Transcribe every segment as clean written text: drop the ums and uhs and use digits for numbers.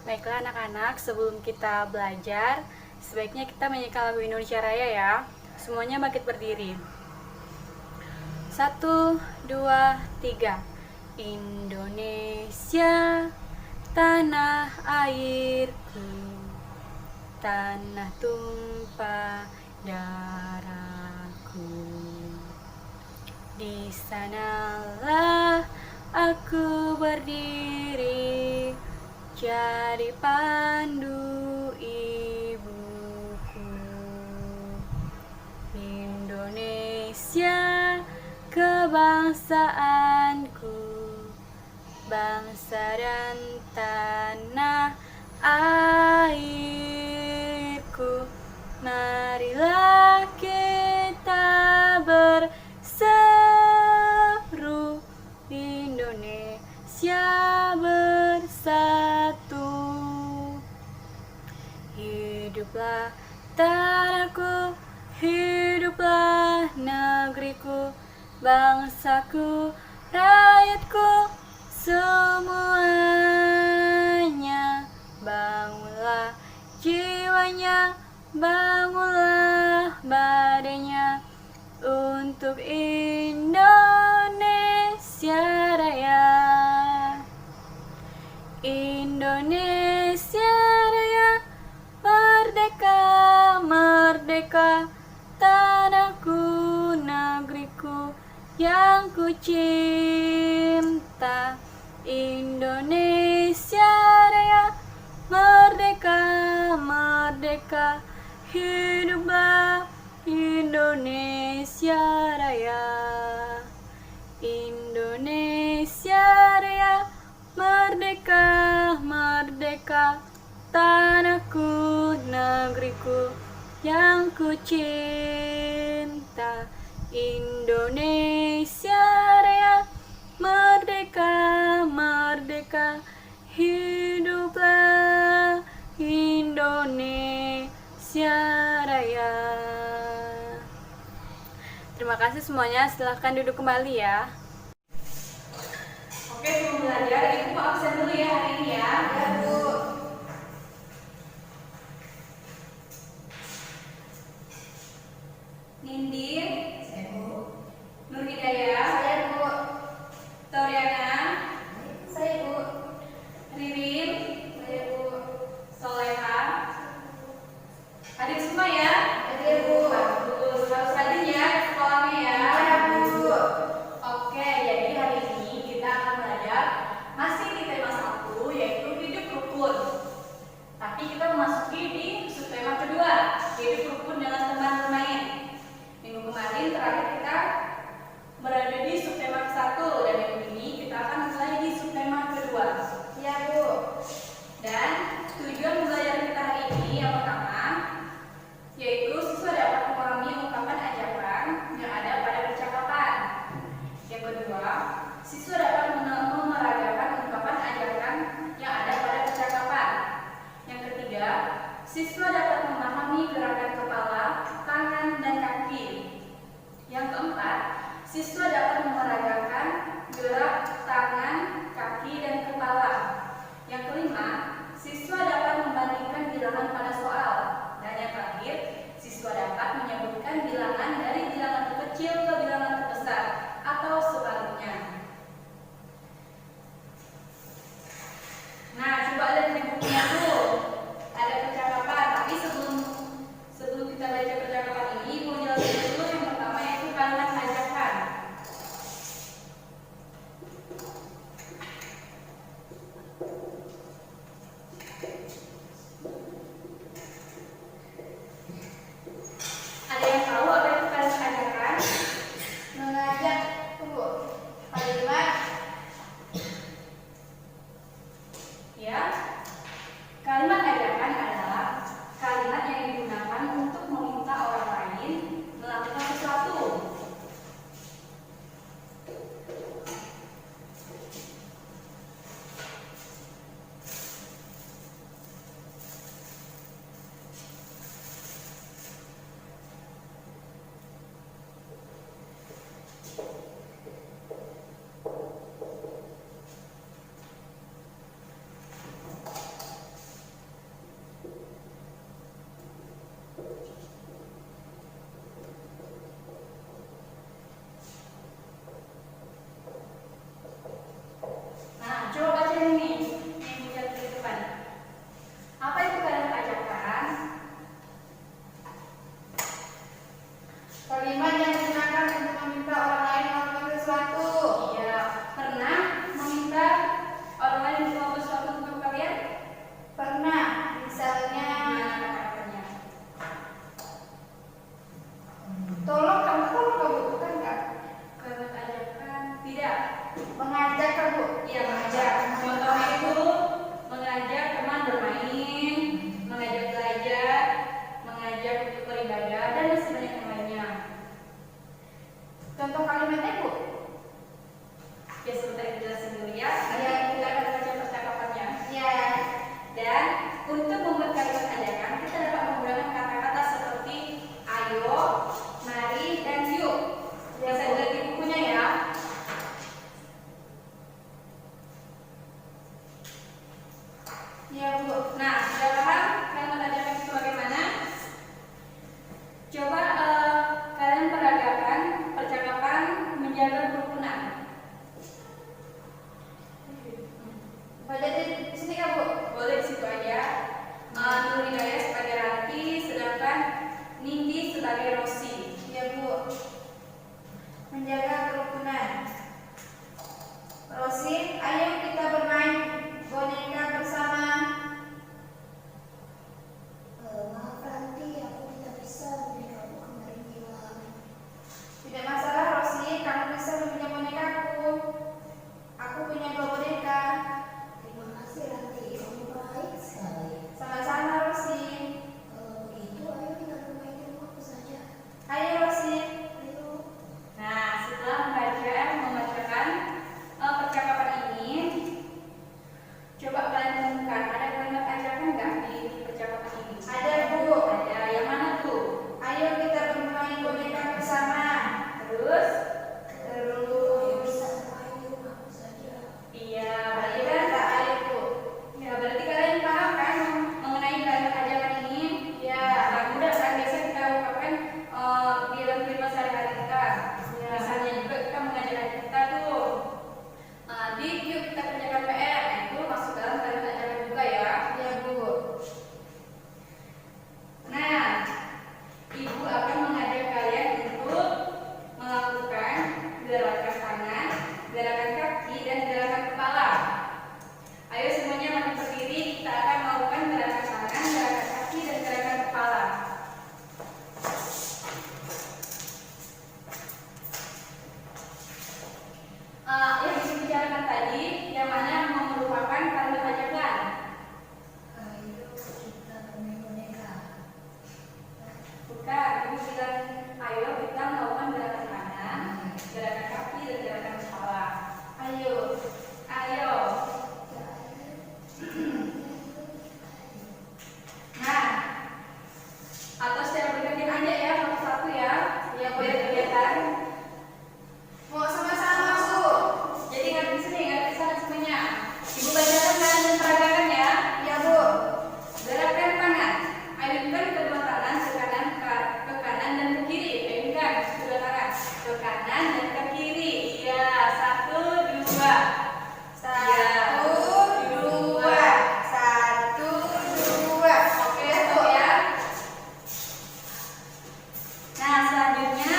Baiklah anak-anak, sebelum kita belajar, sebaiknya kita menyanyikan lagu Indonesia Raya ya. Semuanya bangkit berdiri. 1, 2, 3. Indonesia, tanah airku, tanah tumpah darahku. Di sanalah aku berdiri, jadi pandu ibuku. Indonesia, kebangsaanku, bangsa dan tanah airku. Marilah kita berseru, Indonesia bersatu. Hiduplah tanahku, hiduplah negeriku, bangsaku, rakyatku, semuanya. Bangunlah jiwanya, bangunlah badannya untuk Indonesia Raya. Indonesia Raya, merdeka, merdeka, tanahku, negeriku yang ku cinta. Indonesia Raya, merdeka, merdeka, hiduplah Indonesia Raya. Indonesia Raya, merdeka, merdeka, tanahku, negeriku yang ku cinta. Indonesia Raya, merdeka, merdeka, hiduplah Indonesia Raya. Terima kasih semuanya, silahkan duduk kembali ya. Oke, sebelum belajar, Ibu absen dulu ya hari ini ya. Ya, Bu. Nindin, Saya, Bu. Nur Hidayah, Saya, Bu. Tauriana, Saya, Bu. Ririn, Saya, Bu. Soleha. Hadir semua ya? Hadir, Bu. Bagus, harus rajin ya sekolahnya ya. Iya, Bu. Oke, jadi hari ini kita akan belajar masih di tema 1, yaitu hidup rukun. Tapi kita memasuki di subtema kedua, hidup rukun dengan teman bermain. Minggu kemarin terakhir kita berada di Ya. Mengajak kan Bu? Iya, mengajak. Contohnya itu mengajak teman bermain, mengajak belajar, mengajak untuk beribadah, dan masih banyak yang lainnya. Contoh kalimatnya Bu? Ya, sebentar dijelasin dulu ya. Nanti kita akan baca percakapannya. Ya. Dan untuk membuat kalimat ajakan, kita dapat menggunakan kata-kata seperti ayo, mari, dan yuk. Bisa dilihat di bukunya ya. Ya Bu. Nah, sudah paham kalimat ajakan itu bagaimana? Coba kalian peragakan percakapan menjaga kerukunan. Baca di sini kan Bu? Boleh di situ aja. Nur Hidayah sebagai Ranti, sedangkan Nindi sebagai Rosi. Ya Bu. Menjaga kerukunan. Rosin, ayo kita bermain boneka bersama. Maaf Ranti, aku tidak bisa memberi kamu kemarin hilang. Tidak masalah Rosin, kamu bisa meminjam bonekaku. Aku punya 2 boneka. Terima kasih Ranti, kamu baik sekali. Sama-sama Rosin. Kalau begitu, ayo kita bermain di rumahku saja. Ayo Rosin. Ayo. Nah, setelah membacakan percakapan ini, coba kalian temukan ada kalimat ajakan nggak di percakapan ini? Ada Bu. Ada. Yang mana tuh? Ayo kita bermain boneka bersama. Terus? Ayo bisa bermain di rumahku saja. Iya, Ayo berarti kan? kita ayo Bu. Ya, berarti kalian paham kan mengenai kalimat ajakan ini? Ya. Nah, mudah kan biasa kita ungkapkan di dalam kehidupan sehari-hari kita. Ya. Misalnya juga kita mengajak adik kita tuh, Dik, yuk kita kerjakan PR. Nah, itu masuk dalam kalimat ajakan juga ya. Ya Bu. Nah, ibu akan mengajak kalian untuk melakukan gerakan tangan, gerakan kaki, dan gerakan kepala. Ayo semuanya makin berdiri, kita akan melakukan gerakan tangan, gerakan kaki, dan gerakan kepala. Yang dibicarakan tadi, yang mana merupakan kalimat ajakan? Ayo kita bermain boneka. Bukan, ibu bilang ayo kita melakukan gerakan tangan, gerakan kaki, dan gerakan kepala. Ayo. Ayo. Nah, atau secara bergantian aja ya, satu-satu ya. Ya, Biar boleh. kelihatan. Mau sama-sama Bu. Jadi nggak di sini, nggak di sana semuanya. Ibu bacakan dan peragakan ya. Ya Bu. Gerakan tangan. Ayunkan kedua tangan ke kanan dan ke kiri. Ayunkan kedua tangan ke kanan dan ke kiri. Iya, 1, 2. 1, 2. 1, 2. Oke, stop ya. Nah, selanjutnya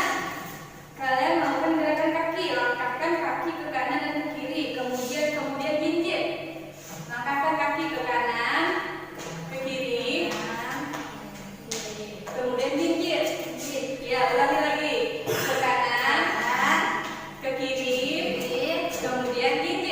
kalian melakukan gerakan kaki. Langkahkan kaki ke kanan dan ke kiri. Kemudian jinjit. Langkahkan kaki ke kanan, ke kiri. Kemudian jinjit. Ya, ulangi lagi. Ke kanan, ke kiri. Kemudian jinjit.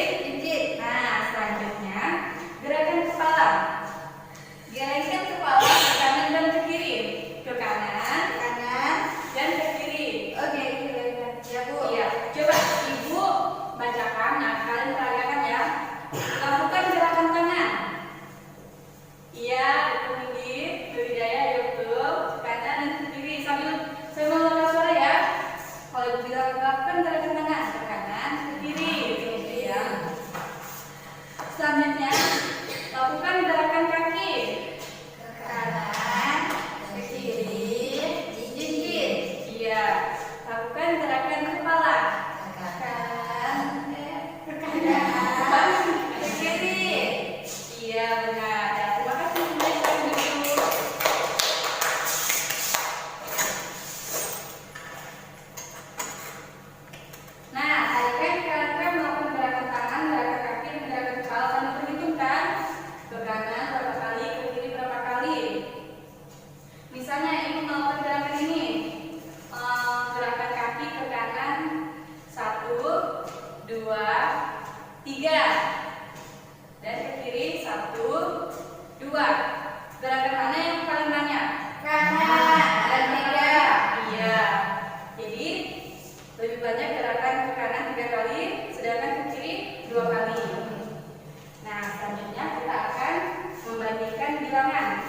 2, 3. Dan ke kiri 1, 2. Gerakan mana yang paling banyak? Kanan. Dan 3. Iya. Jadi lebih banyak gerakan ke kanan 3 kali, sedangkan ke kiri 2 kali. Nah, selanjutnya kita akan membandingkan bilangan.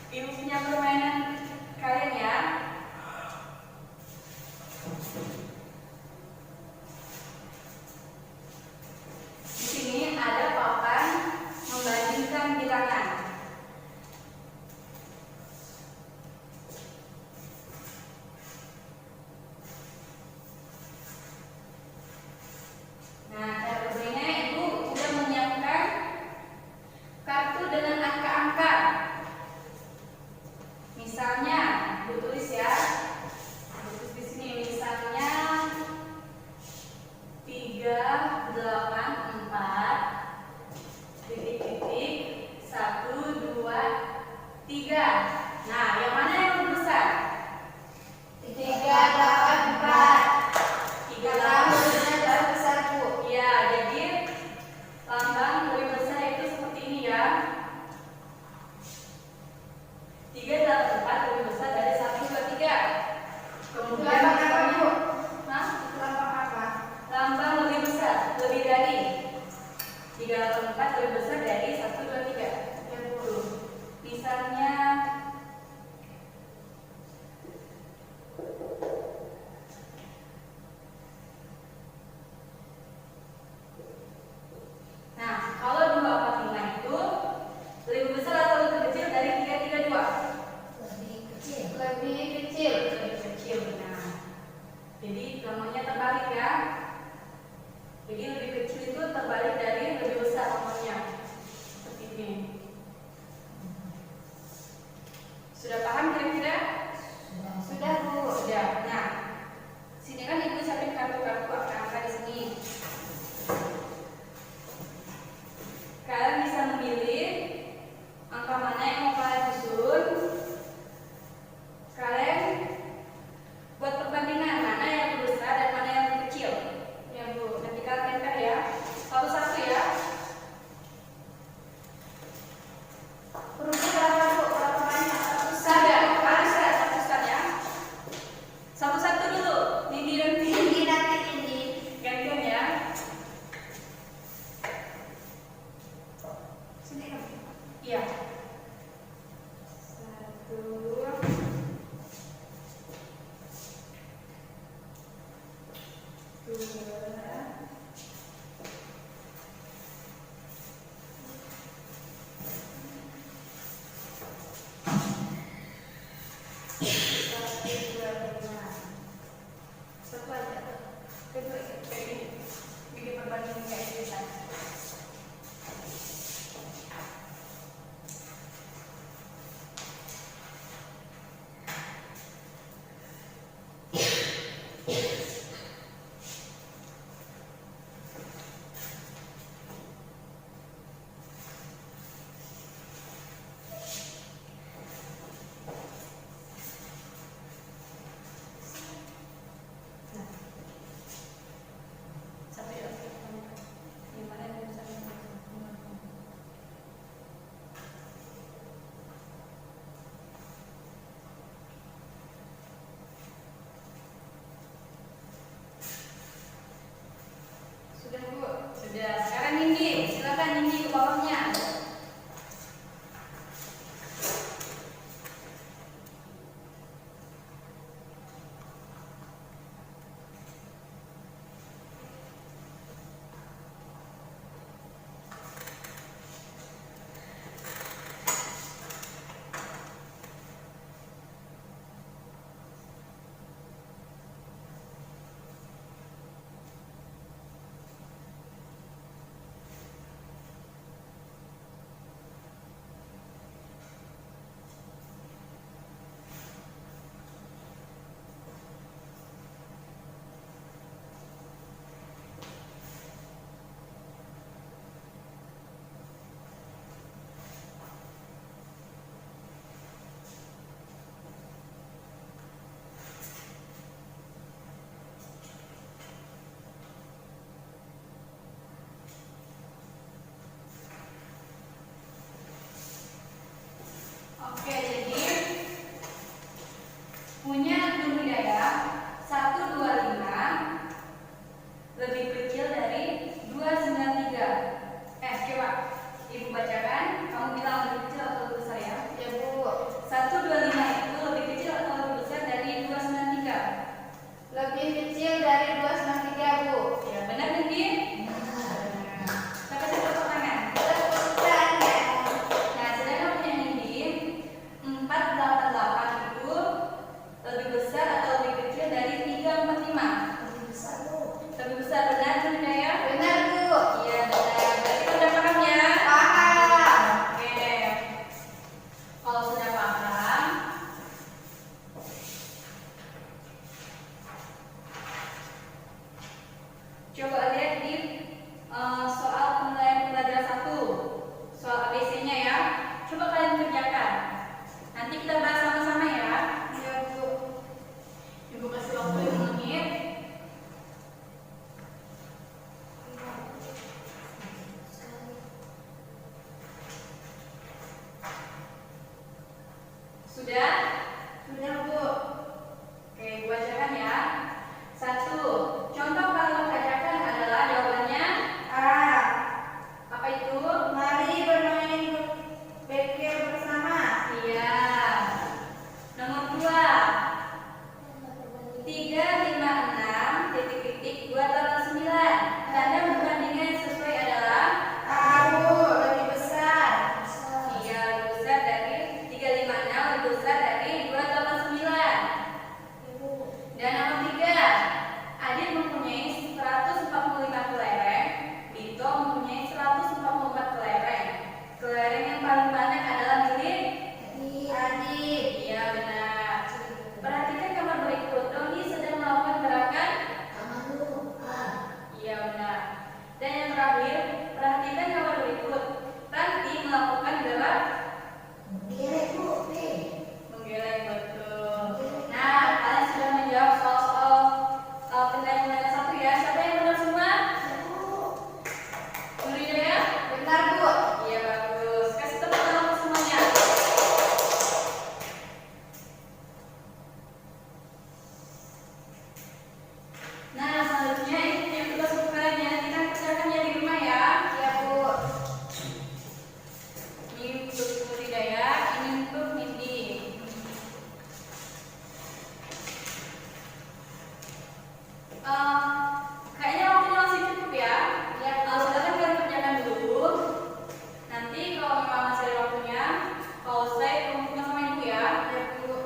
Ibu punya permainan kalian ya. Di sini ada papan membandingkan bilangan. Nah, cara bermainnya Ibu sudah menyiapkan kartu dengan angka-angka. Misalnya, Ibu tulis ya. Ibu tulis di sini misalnya 384 titik-titik 1 2 3. Nah, yang mana yang lebih besar? 384. 38. Baru besar, Bu. Iya, jadi lambang lebih besar itu seperti ini ya. 384 lebih besar dari 1 2 3. Kemudian Lambang apa, Bu? Hah? Lambang apa? Lambang lebih besar, lebih dari 384 lebih besar dari 1 2 3. Ya, Bu. Misalnya nah, kalau 245 itu lebih besar atau lebih kecil dari 332? Lebih kecil. Lebih kecil. Lebih kecil. Nah, jadi nomornya terbalik ya. Jadi lebih kecil itu terbalik dari lebih besar nomornya. Seperti ini. Sudah paham kira-kira? Sudah, Bu. Sudah. Nah, sini kan Ibu siapin kartu-kartu angka-angka di sini. Kalian bisa memilih angka mana yang mau kalian susun. Kalian buat perbandingan mana yang lebih besar dan mana yang lebih kecil. Ya, Bu. Nanti kalian tempel ya, satu-satu ya. Hurufnya berapa, Bu? Berapa banyak? Ada, satu-satu ya. Satu-satu dulu. Nindi dan Tinggi nanti tinggi. gantian ya. Sini, Bu. Iya. 1, 2, 1, 2, 3. Satu aja. Kedua kayak gini. Bikin perbandingan kayak gini. Eh, Kayaknya waktunya masih cukup ya. Ya, Silakan kalian kerjakan dulu. Nanti kalau memang masih ada waktunya, kalau saya kumpulkan sama ibu ya. ya Bu.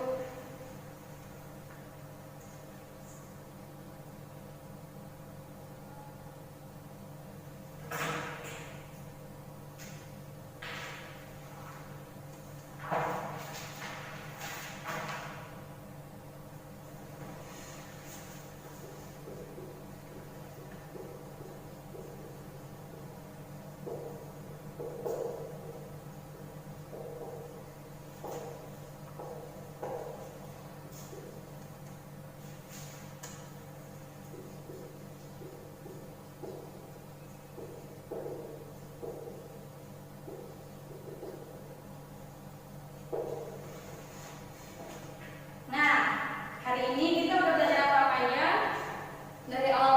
Nah, hari ini kita udah belajar apa aja dari awal